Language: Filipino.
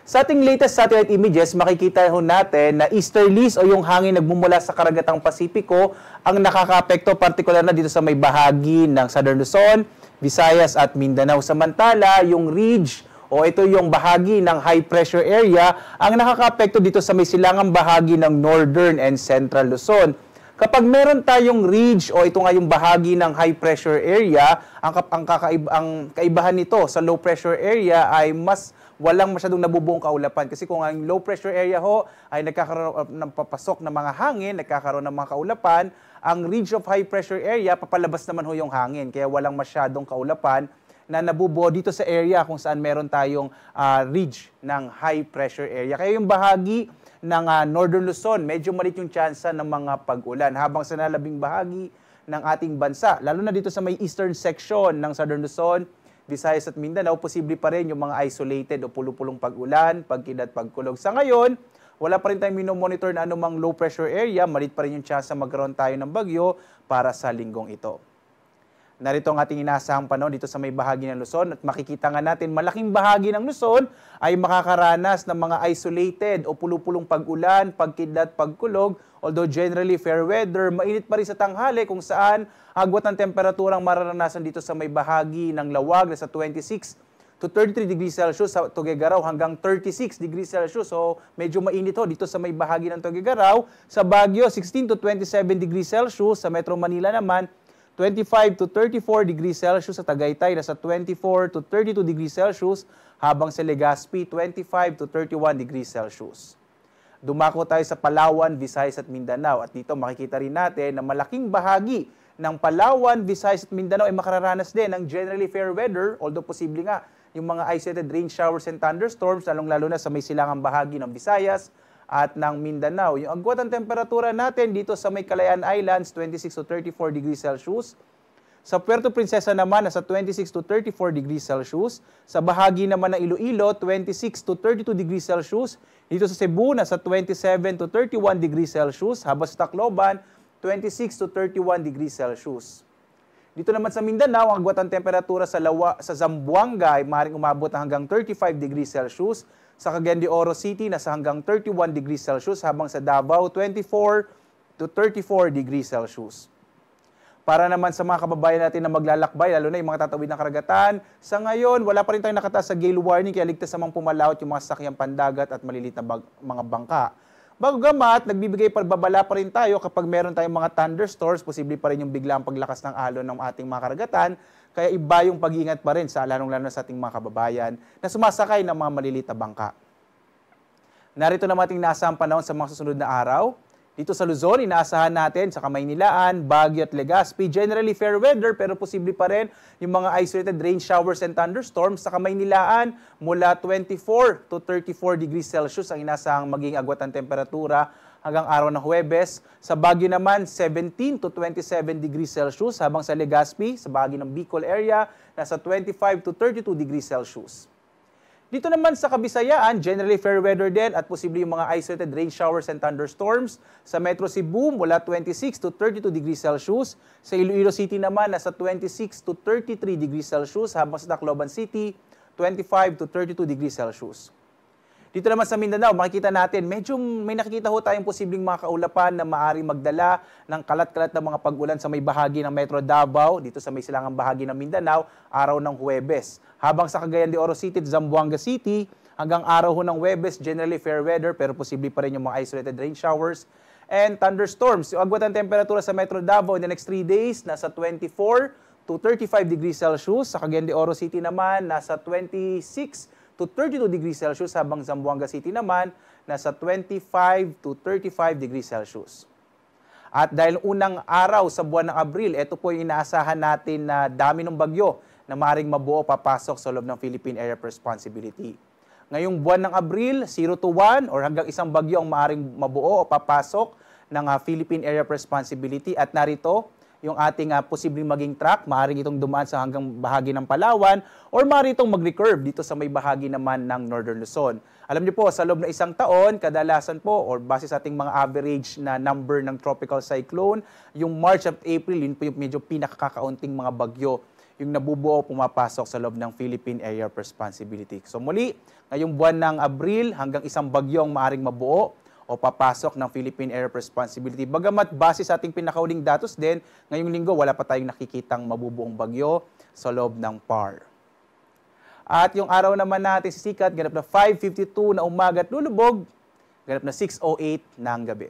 Sa ating latest satellite images, makikita ho natin na easterlies o yung hangin nagmumula sa karagatang Pasipiko ang nakakaapekto partikular na dito sa may bahagi ng Southern Luzon, Visayas at Mindanao. Samantala, yung ridge o ito yung bahagi ng high pressure area ang nakakaapekto dito sa may silangang bahagi ng Northern and Central Luzon. Kapag meron tayong ridge o ito nga yung bahagi ng high pressure area, ang kaibahan nito sa low pressure area ay mas walang masyadong nabubuong kaulapan. Kasi kung ang low pressure area ho ay nagkakaroon ng papasok ng mga hangin, nagkakaroon ng mga kaulapan, ang ridge of high pressure area, papalabas naman ho yung hangin. Kaya walang masyadong kaulapan na nabubuo dito sa area kung saan meron tayong ridge ng high pressure area. Kaya yung bahagi ng Northern Luzon, medyo maliit yung tsansa ng mga pag-ulan. Habang sa nalabing bahagi ng ating bansa, lalo na dito sa may eastern section ng Southern Luzon, Visayas at Mindanao, posible pa rin yung mga isolated o pulupulong pag-ulan, pagkidlat, pagkulog. Sa ngayon, wala pa rin tayong minomonitor na anumang low pressure area, maliit pa rin yung tsansa magkaroon tayo ng bagyo para sa linggong ito. Narito ang ating inaasahang panahon dito sa may bahagi ng Luzon at makikita nga natin malaking bahagi ng Luzon ay makakaranas ng mga isolated o pulupulong pag-ulan, pagkidlat, pagkulog. Although generally fair weather, mainit pa rin sa tanghali kung saan agwat ng temperaturang mararanasan dito sa may bahagi ng Lawag na sa 26 to 33 degrees Celsius, sa Tuguegarao hanggang 36 degrees Celsius. So medyo mainit ho dito sa may bahagi ng Tuguegarao. Sa Baguio, 16 to 27 degrees Celsius. Sa Metro Manila naman, 25 to 34 degrees Celsius. Sa Tagaytay, nasa 24 to 32 degrees Celsius, habang sa Legazpi, 25 to 31 degrees Celsius. Dumako tayo sa Palawan, Visayas at Mindanao. At dito makikita rin natin na malaking bahagi ng Palawan, Visayas at Mindanao ay makararanas din ng generally fair weather, although posible nga yung mga isolated rain showers and thunderstorms, lalong-lalo na sa may silangang bahagi ng Visayas at ng Mindanao. Yung agwat ng temperatura natin dito sa may Kalayaan Islands, 26 to 34 degrees Celsius. Sa Puerto Princesa naman, nasa 26 to 34 degrees Celsius. Sa bahagi naman ng Iloilo, 26 to 32 degrees Celsius. Dito sa Cebu, nasa 27 to 31 degrees Celsius. Habang sa Tacloban, 26 to 31 degrees Celsius. Dito naman sa Mindanao, ang agwat ng temperatura sa Zamboanga ay maaaring umabot hanggang 35 degrees Celsius. Sa Cagayan de Oro City, nasa hanggang 31 degrees Celsius, habang sa Davao, 24 to 34 degrees Celsius. Para naman sa mga kababayan natin na maglalakbay, lalo na yung mga tatawid ng karagatan, sa ngayon, wala pa rin tayong nakataas sa gale warning, kaya ligtas namang pumalawat yung mga sasakyang pandagat at maliliit na mga bangka. Bagamat, nagbibigay pagbabala pa rin tayo kapag meron tayong mga thunderstorms, posible pa rin yung biglang paglakas ng alon ng ating mga karagatan, kaya iba yung pag-iingat pa rin sa lalong-lalo sa ating mga kababayan na sumasakay ng mga maliliit na bangka. Narito naman ating nasa ang panahon sa mga susunod na araw. Dito sa Luzon, inaasahan natin sa Kamaynilaan, Baguio at Legazpi, generally fair weather pero posible pa rin yung mga isolated rain showers and thunderstorms. Sa Kamaynilaan, mula 24 to 34 degrees Celsius ang inaasahang maging agwat ng temperatura hanggang araw ng Huwebes. Sa Baguio naman, 17 to 27 degrees Celsius, habang sa Legazpi, sa bahagi ng Bicol area, nasa 25 to 32 degrees Celsius. Dito naman sa Kabisayaan, generally fair weather din at posible yung mga isolated rain showers and thunderstorms. Sa Metro Cebu, mula 26 to 32 degrees Celsius. Sa Iloilo City naman, nasa 26 to 33 degrees Celsius, habang sa Tacloban City, 25 to 32 degrees Celsius. Dito naman sa Mindanao, makikita natin, medyo may nakikita ho tayong posibleng mga kaulapan na maaaring magdala ng kalat-kalat na mga pag-ulan sa may bahagi ng Metro Davao, dito sa may silangang bahagi ng Mindanao, araw ng Huwebes. Habang sa Cagayan de Oro City at Zamboanga City, hanggang araw ho ng Huwebes, generally fair weather, pero posible pa rin yung mga isolated rain showers and thunderstorms. Yung agwat ng temperatura sa Metro Davao in the next 3 days, nasa 24 to 35 degrees Celsius. Sa Cagayan de Oro City naman, nasa 26 to 32 degrees Celsius, habang Zamboanga City naman, nasa 25 to 35 degrees Celsius. At dahil unang araw sa buwan ng Abril, ito po yung inaasahan natin na dami ng bagyo na maaaring mabuo papasok sa loob ng Philippine Area of Responsibility. Ngayong buwan ng Abril, 0 to 1 or hanggang isang bagyo ang maaaring mabuo o papasok ng Philippine Area of Responsibility. At narito, yung ating posibleng maging track, maaaring itong dumaan sa hanggang bahagi ng Palawan or maaaring itong mag-recurve dito sa may bahagi naman ng Northern Luzon. Alam niyo po, sa loob ng isang taon, kadalasan po or base sa ating mga average na number ng tropical cyclone, yung March at April, yun po yung medyo pinakakaunting mga bagyo yung nabubuo pumapasok sa loob ng Philippine Area of Responsibility. So muli, ngayong buwan ng Abril hanggang isang bagyo ang maaring mabuo o papasok ng Philippine Area of Responsibility. Bagamat base sa ating pinakauling datos din, ngayong linggo wala pa tayong nakikitang mabubuong bagyo sa loob ng PAR. At yung araw naman natin sisikat, ganap na 5:52 na umaga at lulubog, ganap na 6:08 ng gabi.